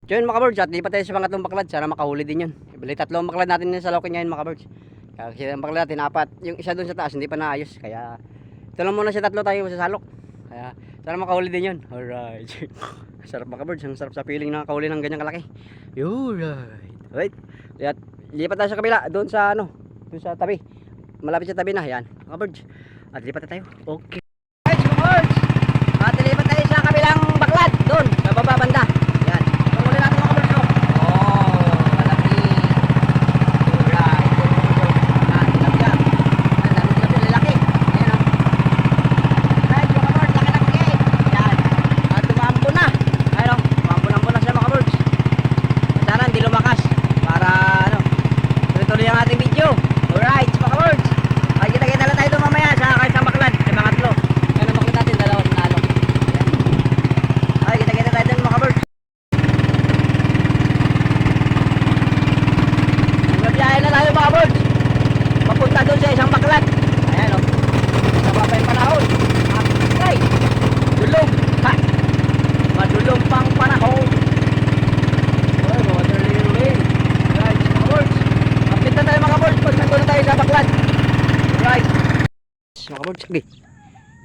So yun mga birds, at lipat tayo sa pangatlong baklad. Sana makahuli din yun. Bali tatlong baklad natin sa lokin ngayon mga birds. Kaya ang baklad natin apat. Yung isa doon sa taas hindi pa naayos. Kaya ito lang muna sa tatlo tayo sa salok. Kaya sana makahuli din yun. Alright. Sarap mga birds. Ang sarap sa feeling na nakahuli ng ganyang kalaki. Alright. Kaya lipat tayo sa kabila. Doon sa ano. Doon sa tabi. Malapit sa tabi na. Yan mga birds. At lipat na tayo. Okay. Alright mga birds. At lipat tayo sa kabilang baklad. Doon. Sa baba banda. Yan. Tumuli natin mga birds. Oh. Malaki. Alright. Tilapia. Lalaki. Ayan o. Alright mga birds. Laki na kagay. Yan. At tumampo na. Ayan o. Tumampo na siya mga birds. Sana hindi lumakas. Para ano. Tuloy-tuloy ang ating video. Alright mga birds. Ay kita-kita lang tayo doon mamaya sa isang baklad. Sa mga tlo. Ayan ang baklad natin. Dalawang nalo. Ay kita-kita tayo doon mga birds. Magbiyahe na tayo mga birds. Papunta doon sa isang baklad. Ayan o. Sababa pa yung panahon. Ay. Dulong. Ha. Madulong pang panahon. Ay waterlily. Right mga birds. Update na tayo mga birds. Pag nandun na tayo sa baklad. Right. Mga birds. Okay.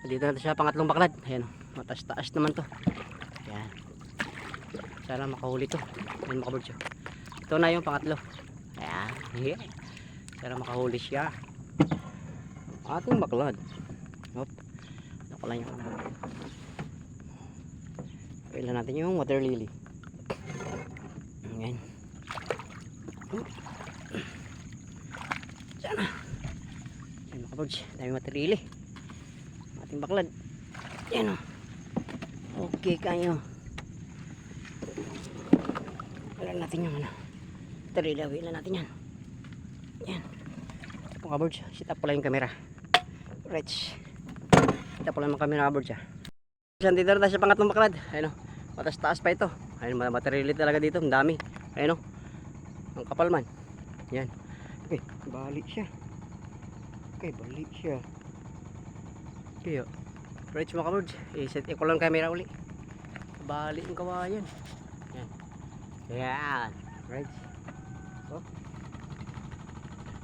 Dito na sa pangatlong baklad. Ayan o. Mataas-taas naman to. Ayan. Sana makahuli to. Ayan mga birds. Ito na yung pangatlo. Ayan. Yeah. Sana makahuli siya. Ating baklad. Hop. Ako lang yung kailan natin yung water lily. Ayan. Sana. Ayan mga birds. Dami water lily. Ating baklad. Ayan o. Okay kayo. Alam natin yung ano. Tarilawin na natin yan. Yan. Ito mga birds. Sit up pala yung camera. Right. Sit up pala yung camera mga birds. Dito na sa pangatlong baklad. Ayun o. Matas-taas pa ito. Ayun. Materialit talaga dito. Ang dami. Ayun o. Ang kapal man. Yan. Okay. Bali siya. Okay. Bali siya. Okay o. Right mga birds. I-set ko lang camera uli. Bali yung kawayan. Yan. Yan. Right. Oh.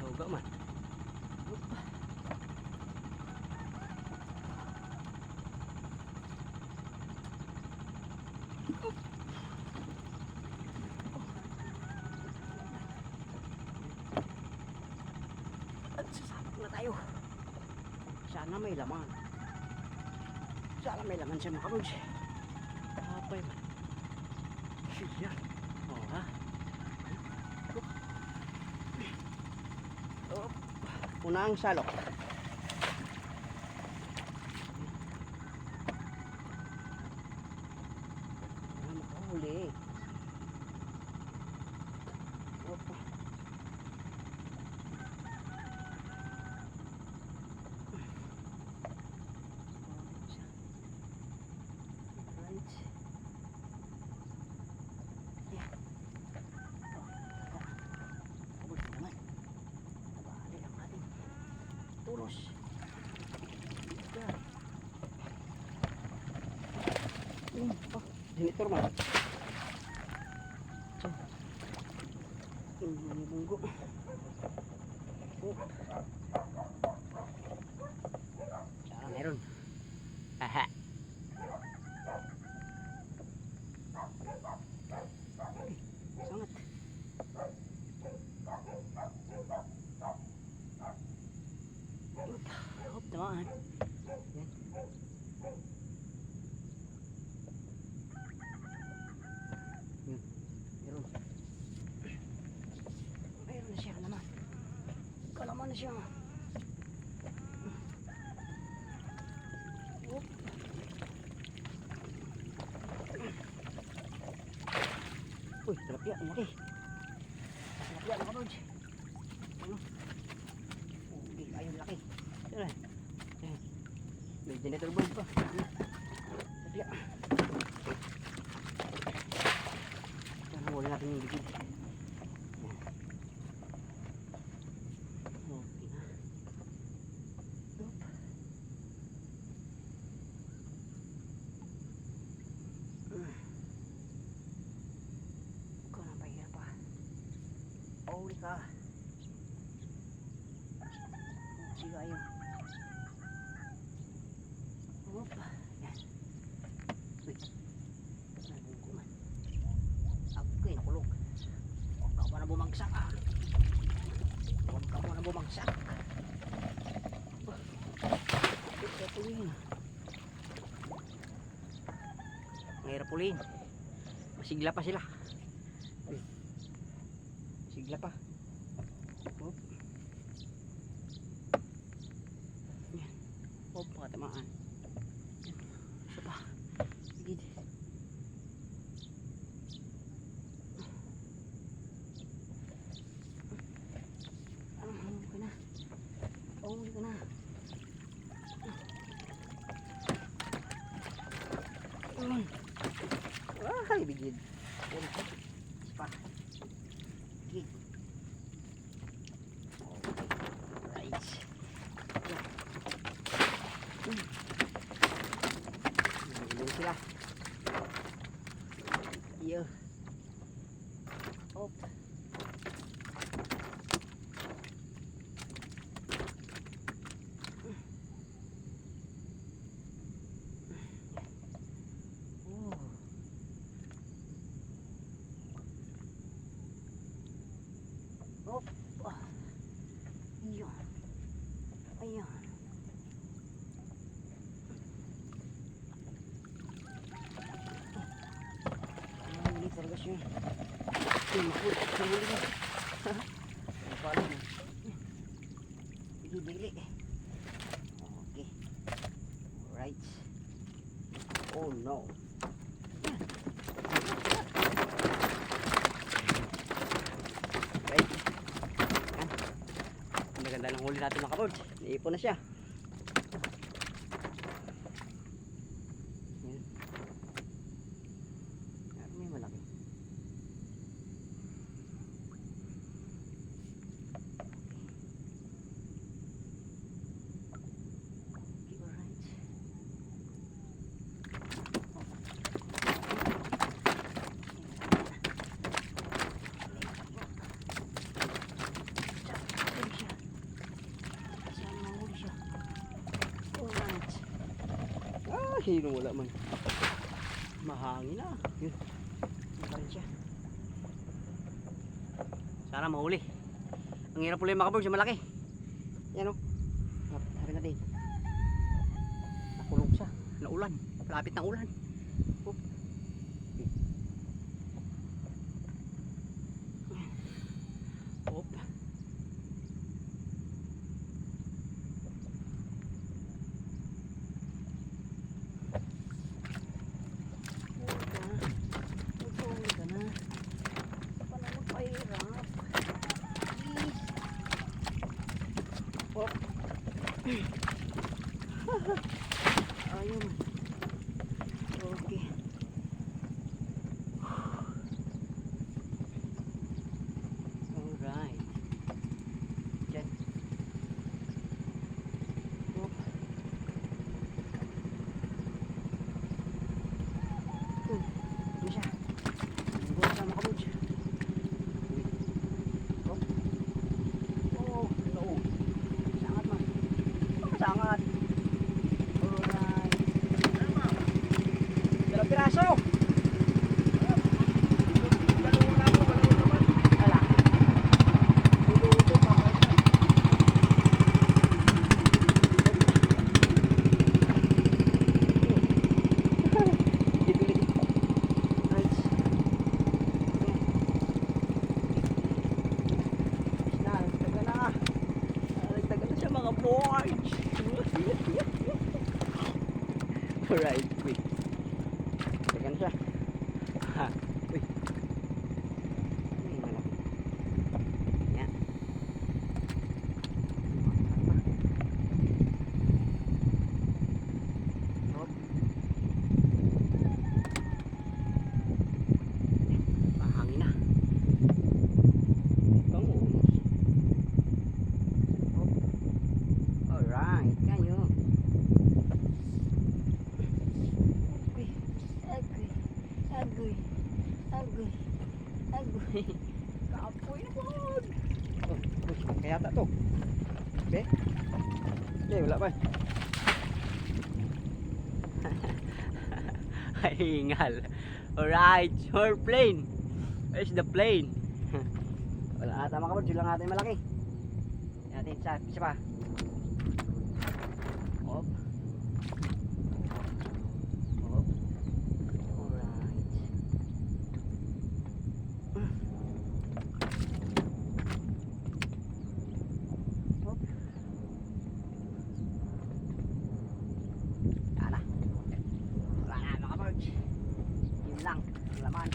Huwag man. At sasabak na tayo. Sana may laman. Sana may laman siya mga birds. Kapay man. Siya. Oh ha. Oh, unang salok. Makahuli. Opa. Right. Yeah. Tulos. Oh, janitor man. Bunggo. Oh. Sana meron. Haha. Sangat. Hop, tamaan. Yan. Meron. Meron na siya, kalaman. Kalaman na siya. Hop. Uy, tilapia, ang laki. Tilapia, mga birds. Ano? Okay, ayun, laki. Ayan. May janitor bulb pa. Tilapia. Sana huli natin yung bigid. Okay na. Mahuli ka. Sige kayo. Hop. Yan. Uy. Nabugo man. Okay, nakulog. Huwag ka muna bumagsak ah. Huwag ka muna bumagsak. Ito yun. Mahirap ulihin. Masigla pa sila. Uy. Sigla pa. Hop. Yan. Hop, pakatamaan. Yan. Isa pa. Sigid. Huli ka na. Huli ka na. Ay, bigid. Yan. Isa pa. Bigid. Right. Nilin sila. Iyo. Hop. Hop. Ayan. Ayan. Huli talaga siya. Huli niya. Ang pala niya. Bili-bili. Okay. Alright. Oh no. Right. Maganda ng huli natin mga kabords. Naipon na siya. Yan. Yan, may malaki. Okay, alright. Sino wala man. Mahangin na. Yun. Mahangin siya. Sana mahuli. Ang hirap ulit makabog siya malaki. Yan o. Sabi natin. Nakulog siya. Naulan. Lapit ng ulan. Oh. Oh. Ayun. Okay. Alright. Diyan. Hop. Ito siya. Buwan sa makabudge. Hop. Oh, no. Sangat man. Sangat. Alright. Dalawang piraso. Wala. Luluto pa. Right. Nagtaga na. Nagtaga na siya mga boys. Alright, wait. Tekan siya. Ha, uy. Ay, malaki. Yan. Hop. Mahangin na. Bangus. Hop. Alright, kayo. Agoy. Agoy. Agoy. Apoy na po. Kaya ta to. Okay? Okay, wala pa. Ay, hingal. Alright, your plane. Where's the plane? Wala ata mga kabord, yun lang ata yung malaki. Yan natin, isa pa. Hop. Hop. Alright. Hop. Yan na. Wala na mga kabord. Yun lang, ang laman.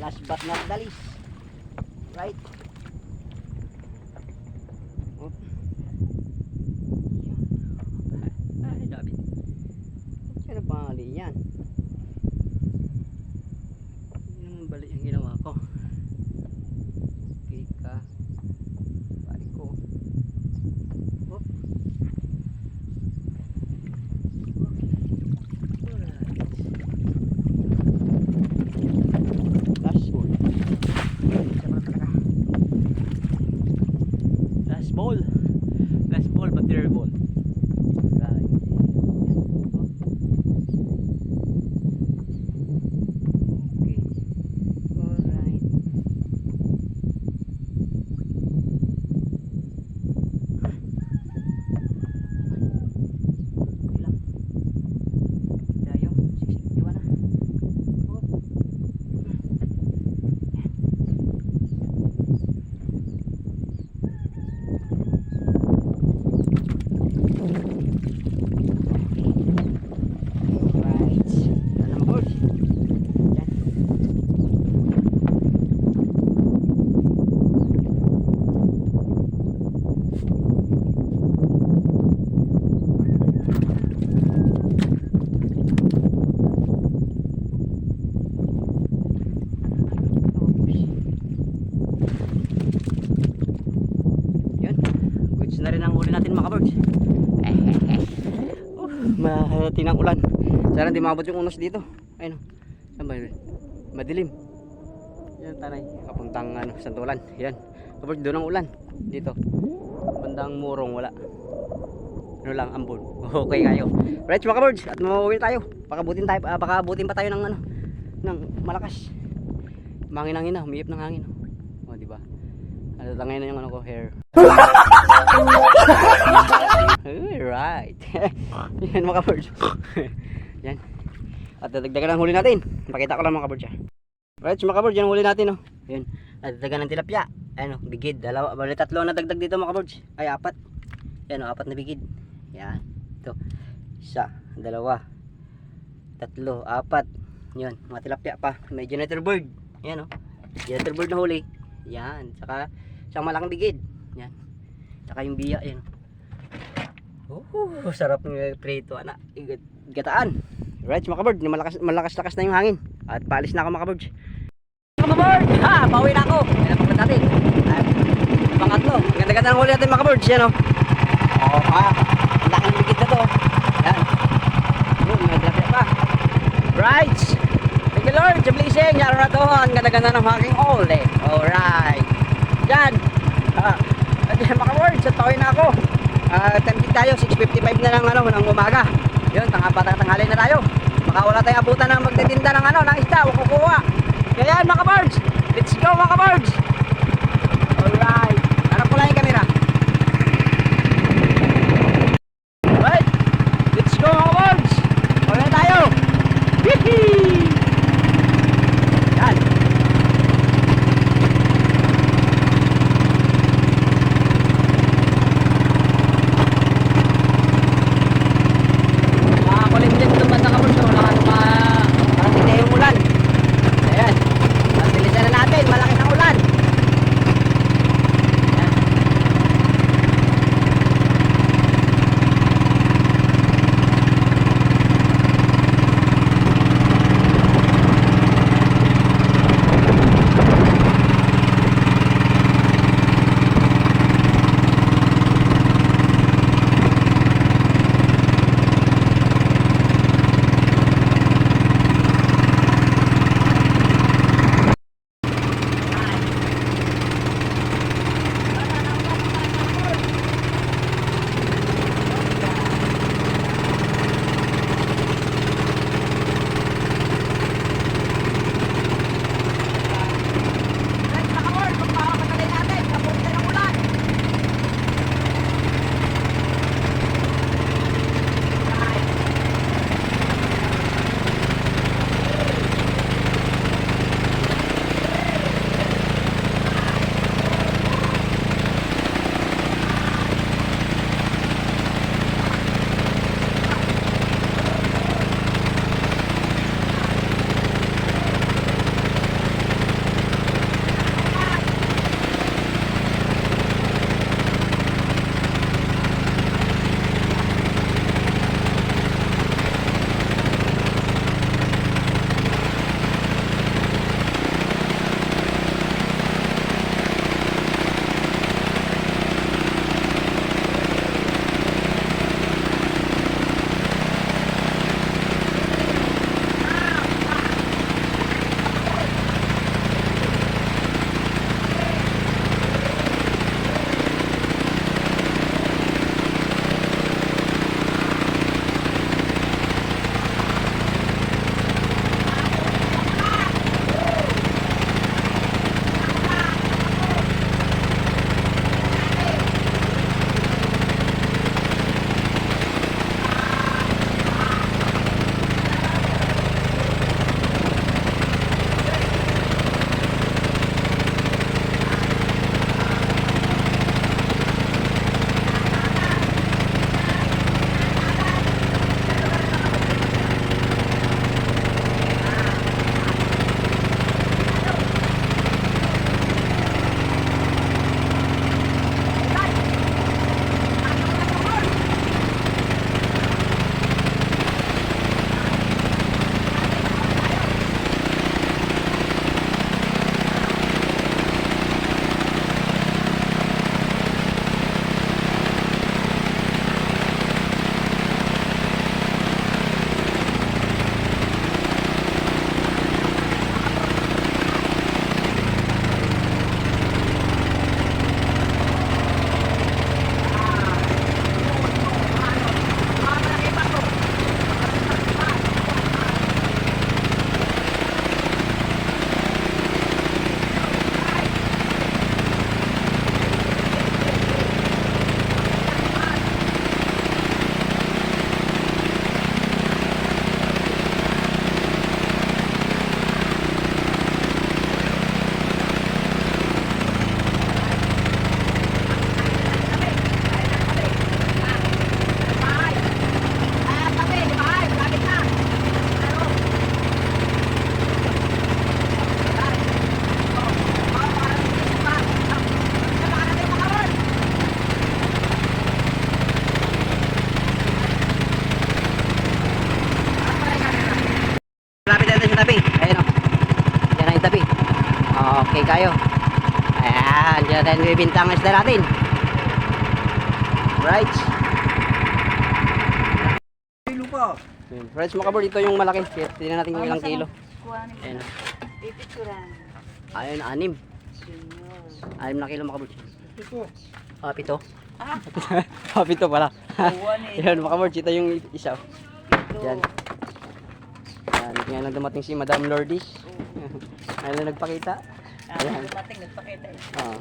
Last but not the least, right? Oh. Ay, dami. Ano pangali yan? Yung bali yung ginawa ko. Okay ka. Balik ko. Oh. Last ball but terrible. Right. Okay. Alright. Ilang? Dayo, 61 na. Oh. Na rin ang huli natin mga kabirds. Mahating ulan. Sana hindi maabot yung unos dito. Ayun. Madilim. Yan tanay. Kapuntang Santulan. Yan. Kabirds, doon ang ulan. Dito. Bandang Murong wala. Ano lang, ambon. Okay kayo. Right mga kabirds. At mauwi tayo. Pakabutin pa tayo ng ng malakas. Mangin ang hina. Umiyip ng hangin. O diba? Tangay na yung ko hair. Alright. Yan mga kabirds. Yan. At dadagdagan ang huli natin. Pakita ko lang mga kabirds. Right mga kabirds, yan ang huli natin. Yan. At dadagdagan ng tilapia. Bigid. Dalawa. Bali tatlo na dagdag dito mga kabirds. Ay, apat. Yan apat na bigid. Yan. Ito. Isa. Dalawa. Tatlo. Apat. Yan. Mga tilapia pa. May janitor bird. Yan janitor bird na huli. Yan. Saka isang malaking bigid. Yan. Saka yung biya. Yan. Sarap ng prito. Gataan. Right mga kabird. Malakas-lakas na yung hangin. At paalis na ako mga kabird. Mga kabird! Ha! Pauwi na ako. Yan ang pagkat natin. At pangatlo. Ganda-ganda ng huli natin mga kabird. Yan ang laking bigid na to. Yan. May tilapia pa. Right. Thank you Lord. Sa blessing. Yaro na to. Ang ganda-ganda ng hangin huli. Alright. Yan. At yan mga kabird. At pauwi na ako. Tempting tayo. 6:55 na lang ng umaga. Yun, tanghali na tayo. Baka wala tayong abutan ng magtitinda ng ng isda, o kukuha. Kaya yan mga kabirds, let's go mga kabirds. Alright, harap ko lang yung camera. Alright, let's go mga kabirds. Wala tayo. Hihi. Yan. Okay kayo. Ayan, dyan tayo bibinta ang isda natin. Right. Kilo pa. Right mga kabord, ito yung malaki. Tingnan natin kung ilang kilo. Ayan. Pipicturan. Ayun, 6 na kilo mga kabord. Ito. Ah, 7. Ah, 7 pala. Yan mga kabord, ito yung isa. Yan. Yan, ngayon lang dumating si Madam Lourdes. Ngayon lang nagpakita. Ayan. Dumating, nagpakita eh. Oo.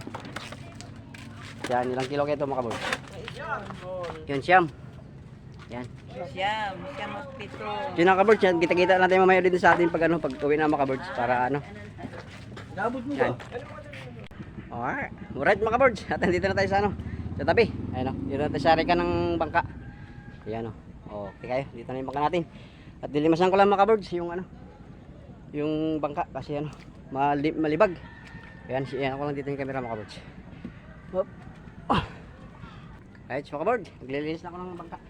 Yan, ilang kilo kayo ito mga kabord? Yun, siyam. Yan. Siyam at pito. Yun ang kabord, yan. Kita-kita natin mamaya din sa atin pag ano, pag uwi na mga kabord. Para ano. Dabot mo Yan. Alright. Alright mga kabord. At nandito na tayo sa ano. Sa tabi. Ayan o. Dito na tayo sa reka ng bangka. Ayan o. Okay kayo. Dito na yung bangka natin. At dilimasan ko lang mga kabord yung ano. Yung bangka. Kasi ano. Malibag. Ayan. Ayan ako lang dito yung camera mga kabord. Hop. Oh. Alright mga kabord. Naglilinis na ako ng bangka.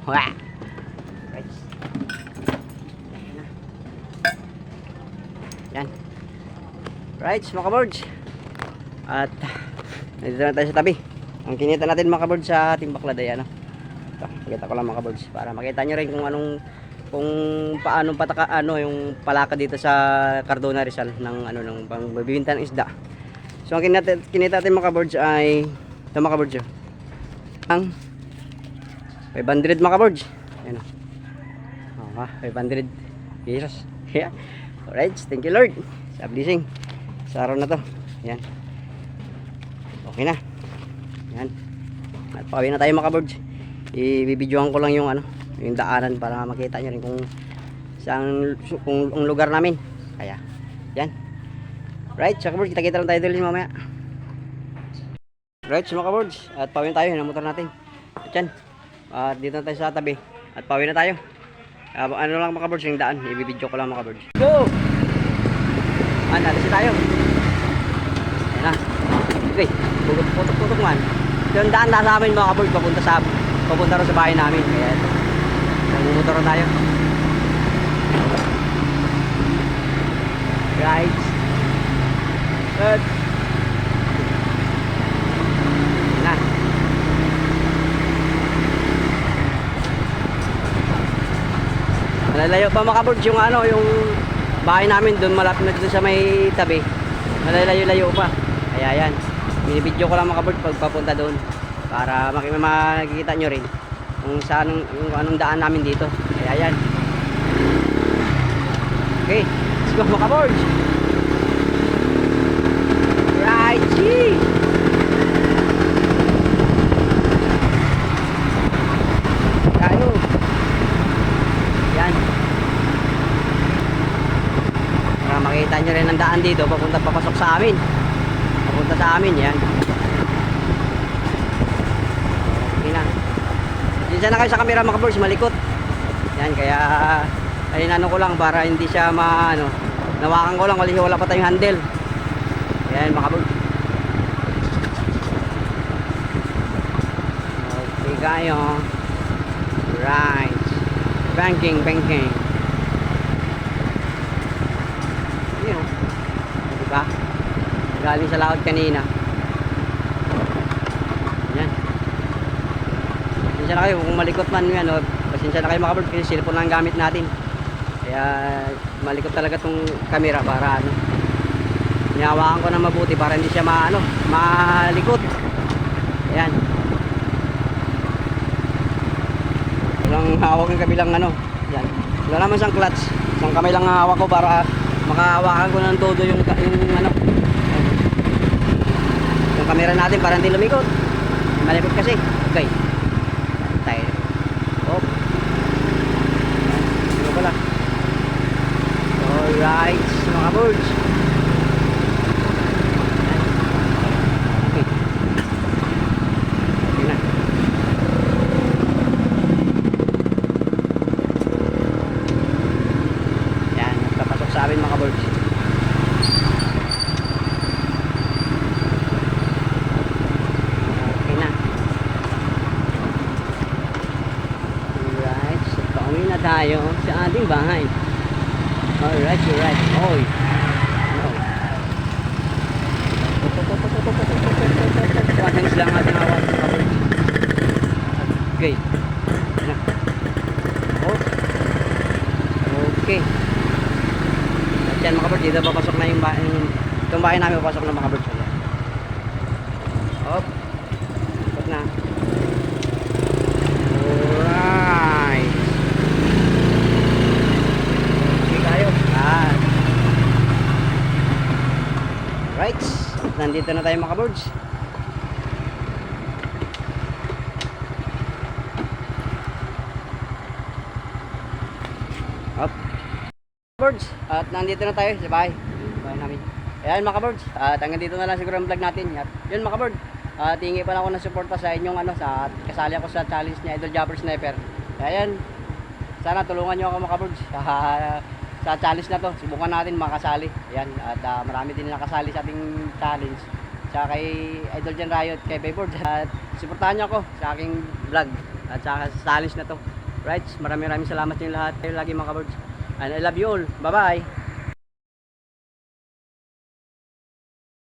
Wah. Right. Yan. Right, mga kabords. At nandito na tayo sa tabi. Ang kinita natin mga kabords sa ating baklad ay ano. Ito, pakita ko lang mga kabords para makita nyo rin kung anong kung paano pataka ano yung palaka dito sa Cardona Rizal ng ano ng pagbibinta ng isda. So ang kinita natin mga kabords ay ito mga kabords. Ang 500 mga kabords. Ayan o. 500 pesos. Yeah. Alright, thank you Lord sa blessing sa araw na to. Ayan. Okay na. Ayan. At pauwi na tayo mga kabords. I-videoan ko lang yung ano, yung daanan para makita nyo rin kung saan kung ang lugar namin. Kaya, yan. Right, sa kabords, kita-kita lang tayo dito mamaya. Right, mga kabords. At pauwi na tayo ng motor natin. At yan. At dito na tayo sa tabi. At pauwi na tayo. Ano lang mga kabords, yung daan. I-video ko lang mga kabords. Go! Natin tayo. Ayan na. Okay, putok-putok man. Yung daan nasa amin mga kabords, papunta rin sa bahay namin. Kaya ito. Nagmumotor na tayo. Right. Good. Na. Malalayo pa mga kabords yung ano, yung bahay namin doon malapit na dito sa may tabi. Malalayo-layo pa. Kaya yan. Binibidyo ko lang mga kabords pag papunta doon para makikita nyo rin kung saan yung anong daan namin dito. Kaya yan. Okay, let's go mga kabords. Right, gee. Tayo. Yan. Para makita nyo rin ang daan dito papasok sa amin. Papunta sa amin, yan. Okay na. Diyan na kayo sa camera mga kabords, malikot. Yan, kaya inano ko lang para hindi siya ano, nawakan ko lang kasi wala pa tayong handle. Yan mga kabords. Okay kayo. Right. Banking. Yun. Diba? Galing sa laot kanina. Yan. Pasensya na kayo kung malikot man yan. Pasensya na kayo mga kabords kasi cellphone lang gamit natin. Kaya malikot talaga tong camera para ano. Hinahawakan ko na mabuti para hindi siya malikot. Ayan. Walang hawak ng kabilang yan. Wala naman siyang clutch. Isang kamay lang ang hawak ko para makahawakan ko ng todo yung yung camera natin para hindi lumikot. Malikot kasi. Okay. Tayo. Oh. Ano pala? Alright, mga birds. Okay. Okay na. Yan, papasok sa amin mga birds. Okay na. Alright, so pauwi na tayo sa ating bahay. Alright, alright. Oy. No. Hands lang ating hawak mga birds. Okay. Yan na. Oh. Okay. At yan mga birds, dito papasok na yung itong bahay namin papasok na mga birds. Ayan. Hop. Ikot na. Alright. Okay tayo. Right. Nandito na tayo mga birds. Up. Birds. At nandito na tayo sa bahay. Bahay namin. Ayan mga birds. At hanggang dito na lang siguro ang vlog natin. At yun mga birds. At hingi pa lang ako ng suporta sa inyong sa kasali ako sa challenge ni Idol Jabber Sniper. Ayan. Sana tulungan niyo ako mga birds. Sa challenge na to. Subukan natin makasali. Ayan. At marami din nakasali sa ating challenge. Sa kay Idol Jan Riot, kay Bayboard. At suportahan niyo ako sa aking vlog. At sa challenge na to. Right. Maraming salamat sa inyo lahat. Kayo lagi mga birds. And I love you all. Bye-bye.